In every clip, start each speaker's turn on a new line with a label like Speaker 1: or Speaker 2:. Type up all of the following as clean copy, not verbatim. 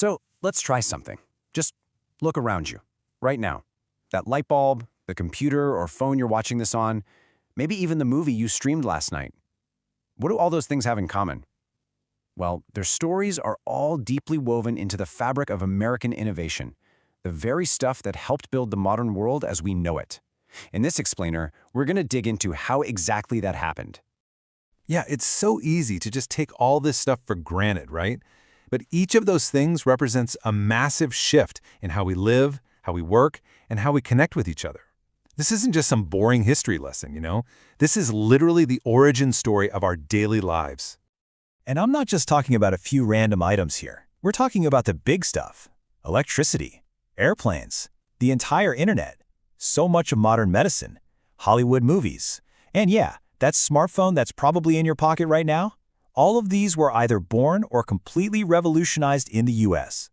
Speaker 1: So let's try something. Just look around you, right now. That light bulb, the computer or phone you're watching this on, maybe even the movie you streamed last night. What do all those things have in common? Well, their stories are all deeply woven into the fabric of American innovation, the very stuff that helped build the modern world as we know it. In this explainer, we're going to dig into how exactly that happened.
Speaker 2: Yeah, it's so easy to just take all this stuff for granted, right? But each of those things represents a massive shift in how we live, how we work, and how we connect with each other. This isn't just some boring history lesson, you know? This is literally the origin story of our daily lives.
Speaker 3: And I'm not just talking about a few random items here. We're talking about the big stuff. Electricity, airplanes, the entire internet, so much of modern medicine, Hollywood movies, and yeah, that smartphone that's probably in your pocket right now. All of these were either born or completely revolutionized in the US.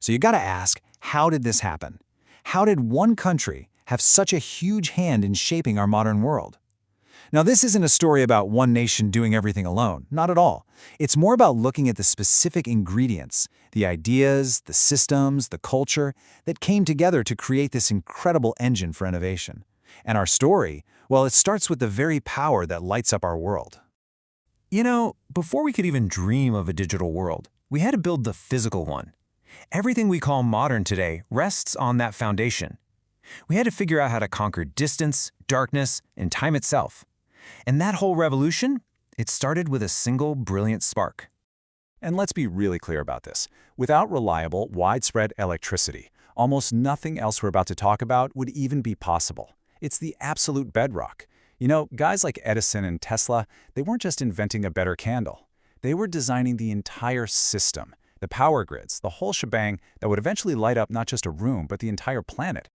Speaker 1: So you gotta ask, how did this happen? How did one country have such a huge hand in shaping our modern world? Now, this isn't a story about one nation doing everything alone, not at all. It's more about looking at the specific ingredients, the ideas, the systems, the culture that came together to create this incredible engine for innovation. And our story, well, it starts with the very power that lights up our world.
Speaker 4: You know, before we could even dream of a digital world, we had to build the physical one. Everything we call modern today rests on that foundation. We had to figure out how to conquer distance, darkness, and time itself. And that whole revolution, it started with a single brilliant spark.
Speaker 2: And let's be really clear about this. Without reliable, widespread electricity, almost nothing else we're about to talk about would even be possible. It's the absolute bedrock. You know, guys like Edison and Tesla, they weren't just inventing a better candle. They were designing the entire system, the power grids, the whole shebang that would eventually light up not just a room, but the entire planet.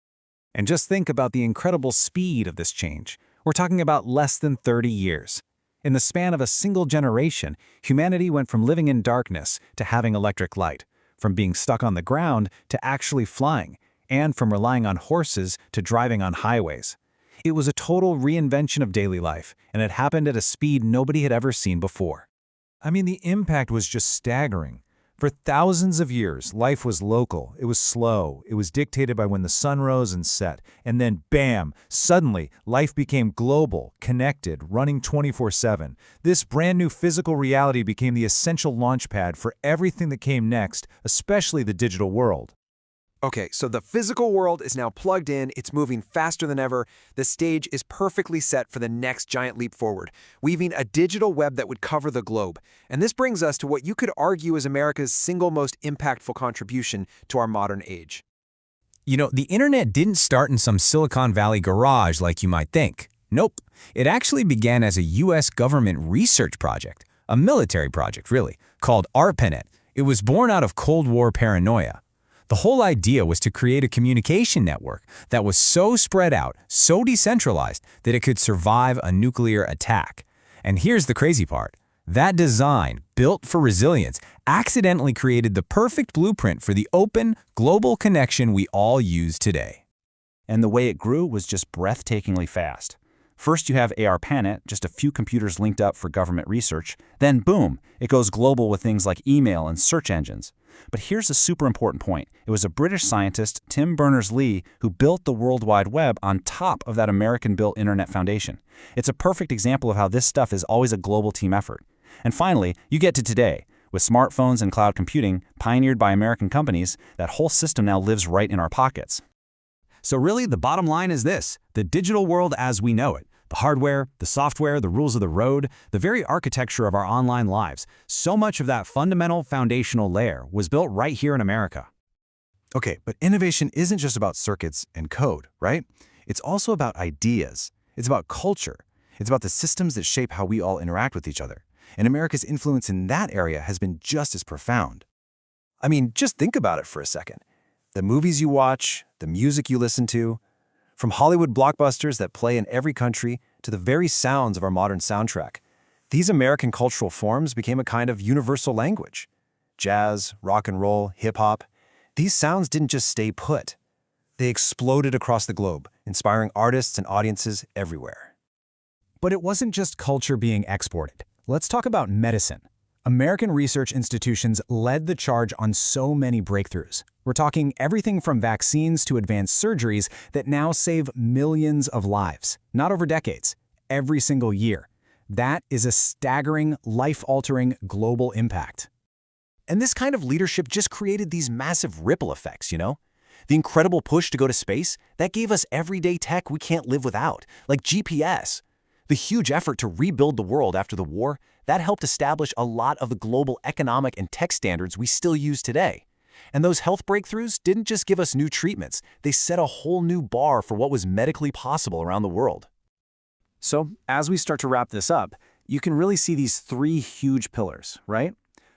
Speaker 1: And just think about the incredible speed of this change. We're talking about less than 30 years. In the span of a single generation, humanity went from living in darkness to having electric light, from being stuck on the ground to actually flying, and from relying on horses to driving on highways. It was a total reinvention of daily life, and it happened at a speed nobody had ever seen before.
Speaker 2: I mean, the impact was just staggering. For thousands of years, life was local, it was slow, it was dictated by when the sun rose and set, and then bam, suddenly, life became global, connected, running 24/7. This brand new physical reality became the essential launchpad for everything that came next, especially the digital world.
Speaker 5: Okay, so the physical world is now plugged in, it's moving faster than ever, the stage is perfectly set for the next giant leap forward, weaving a digital web that would cover the globe. And this brings us to what you could argue is America's single most impactful contribution to our modern age.
Speaker 4: You know, the internet didn't start in some Silicon Valley garage like you might think. Nope. It actually began as a US government research project, a military project really, called ARPANET. It was born out of Cold War paranoia. The whole idea was to create a communication network that was so spread out, so decentralized, that it could survive a nuclear attack. And here's the crazy part. That design, built for resilience, accidentally created the perfect blueprint for the open, global connection we all use today.
Speaker 6: And the way it grew was just breathtakingly fast. First you have ARPANET, just a few computers linked up for government research. Then boom, it goes global with things like email and search engines. But here's a super important point. It was a British scientist, Tim Berners-Lee, who built the World Wide Web on top of that American-built internet foundation. It's a perfect example of how this stuff is always a global team effort. And finally, you get to today. With smartphones and cloud computing, pioneered by American companies, that whole system now lives right in our pockets.
Speaker 1: So really, the bottom line is this: the digital world as we know it. The hardware, the software, the rules of the road, the very architecture of our online lives, so much of that fundamental foundational layer was built right here in America.
Speaker 3: Okay, but innovation isn't just about circuits and code, right? It's also about ideas. It's about culture. It's about the systems that shape how we all interact with each other. And America's influence in that area has been just as profound. I mean, just think about it for a second. The movies you watch, the music you listen to, from Hollywood blockbusters that play in every country to the very sounds of our modern soundtrack, these American cultural forms became a kind of universal language. Jazz, rock and roll, hip-hop, these sounds didn't just stay put. They exploded across the globe, inspiring artists and audiences everywhere.
Speaker 1: But it wasn't just culture being exported. Let's talk about medicine. American research institutions led the charge on so many breakthroughs. We're talking everything from vaccines to advanced surgeries that now save millions of lives, not over decades, every single year. That is a staggering, life-altering global impact.
Speaker 3: And this kind of leadership just created these massive ripple effects, you know? The incredible push to go to space, that gave us everyday tech we can't live without, like GPS. The huge effort to rebuild the world after the war, that helped establish a lot of the global economic and tech standards we still use today. And those health breakthroughs didn't just give us new treatments, they set a whole new bar for what was medically possible around the world.
Speaker 6: So, as we start to wrap this up, you can really see these three huge pillars, right?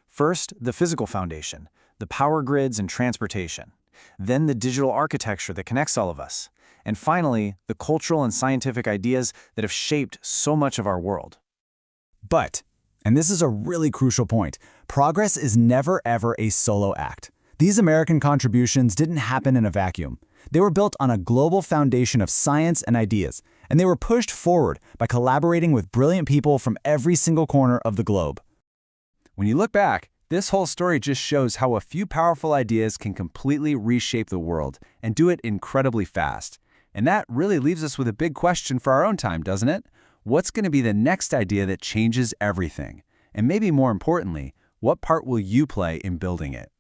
Speaker 6: First, the physical foundation, the power grids and transportation. Then the digital architecture that connects all of us. And finally, the cultural and scientific ideas that have shaped so much of our world.
Speaker 2: But, and this is a really crucial point, progress is never ever a solo act. These American contributions didn't happen in a vacuum. They were built on a global foundation of science and ideas, and they were pushed forward by collaborating with brilliant people from every single corner of the globe.
Speaker 3: When you look back, this whole story just shows how a few powerful ideas can completely reshape the world and do it incredibly fast. And that really leaves us with a big question for our own time, doesn't it? What's going to be the next idea that changes everything? And maybe more importantly, what part will you play in building it?